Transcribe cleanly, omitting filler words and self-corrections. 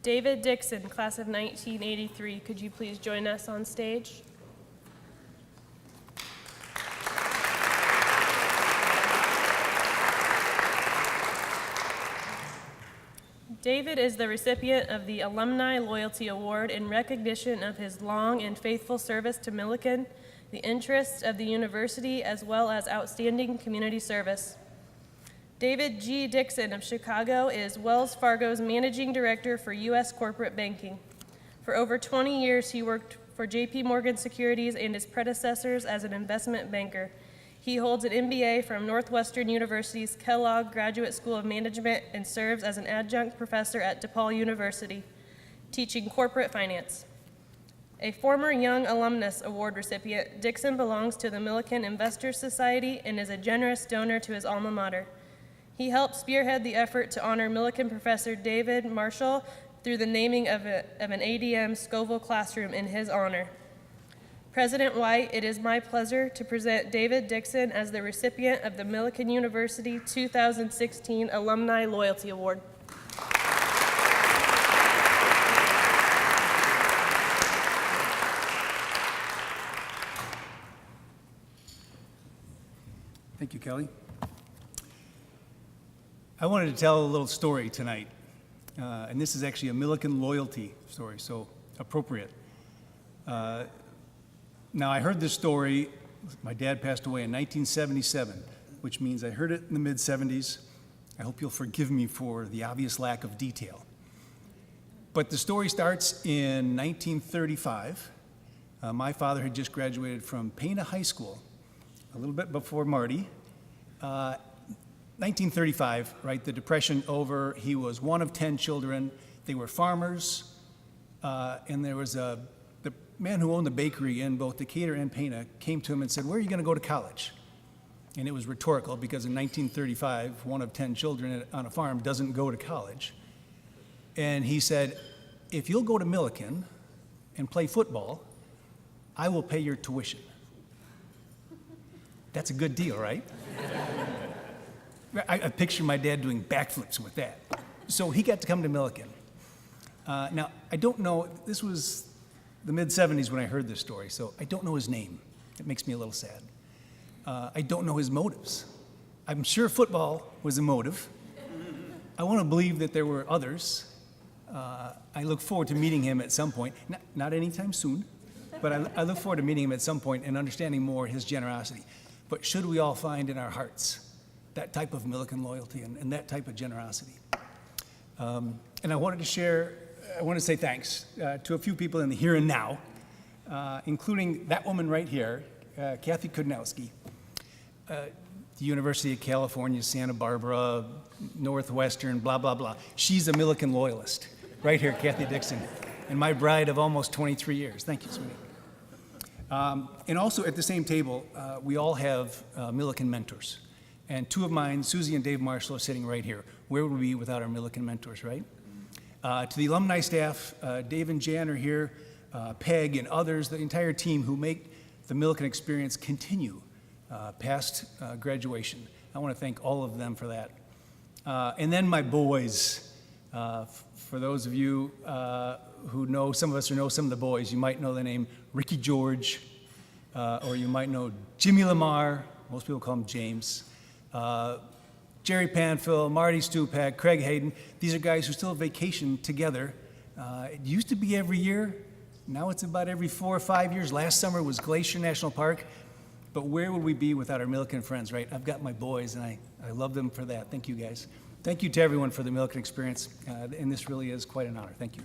David Dixon, class of 1983, could you please join us on stage? David is the recipient of the Alumni Loyalty Award in recognition of his long and faithful service to Millikan, the interests of the university, as well as outstanding community service. David G. Dixon of Chicago is Wells Fargo's Managing Director for U.S. Corporate Banking. For over 20 years, he worked for J.P. Morgan Securities and his predecessors as an investment banker. He holds an MBA from Northwestern University's Kellogg Graduate School of Management and serves as an adjunct professor at DePaul University, teaching corporate finance. A former Young Alumnus Award recipient, Dixon belongs to the Millikan Investors Society and is a generous donor to his alma mater. He helped spearhead the effort to honor Millikan professor David Marshall through the naming of an ADM Scoville classroom in his honor. President White, it is my pleasure to present David Dixon as the recipient of the Millikan University 2016 Alumni Loyalty Award. Thank you, Kelly. I wanted to tell a little story tonight, and this is actually a Millikan loyalty story, so appropriate. Now, I heard this story, my dad passed away in 1977, which means I heard it in the mid-70s. I hope you'll forgive me for the obvious lack of detail. But the story starts in 1935. My father had just graduated from Pana High School, a little bit before Marty. 1935, right, the Depression over, he was one of 10 children. They were farmers, and there was the man who owned the bakery in both Decatur and Pana came to him and said, "Where are you going to go to college?" And it was rhetorical because in 1935, one of 10 children on a farm doesn't go to college. And he said, "If you'll go to Millikan and play football, I will pay your tuition." That's a good deal, right? I picture my dad doing backflips with that. So he got to come to Millikan. Now, I don't know, this was the mid-70s when I heard this story, so I don't know his name. It makes me a little sad. I don't know his motives. I'm sure football was a motive. I want to believe that there were others. I look forward to meeting him at some point, not anytime soon, but I look forward to meeting him at some point and understanding more his generosity. But should we all find in our hearts that type of Millikan loyalty and that type of generosity? And I wanted to say thanks to a few people in the here and now, including that woman right here, Kathy Kudnowski, the University of California, Santa Barbara, Northwestern, blah, blah, blah. She's a Millikan loyalist. Right here, Kathy Dixon, and my bride of almost 23 years. Thank you, sweetie. And also at the same table, we all have Millikan mentors. And two of mine, Susie and Dave Marshall, are sitting right here. Where would we be without our Millikan mentors, right? To the alumni staff, Dave and Jan are here, Peg and others, the entire team who make the Millikan experience continue past graduation. I want to thank all of them for that. And then my boys, for those of you who know, some of us who know some of the boys, you might know the name Ricky George, or you might know Jimmy Lamar, most people call him James, Jerry Panfill, Marty Stupak, Craig Hayden. These are guys who still vacation together. It used to be every year. Now it's about every 4 or 5 years. Last summer was Glacier National Park. But where would we be without our Millikan friends, right? I've got my boys, and I love them for that. Thank you, guys. Thank you to everyone for the Millikan experience. And this really is quite an honor. Thank you.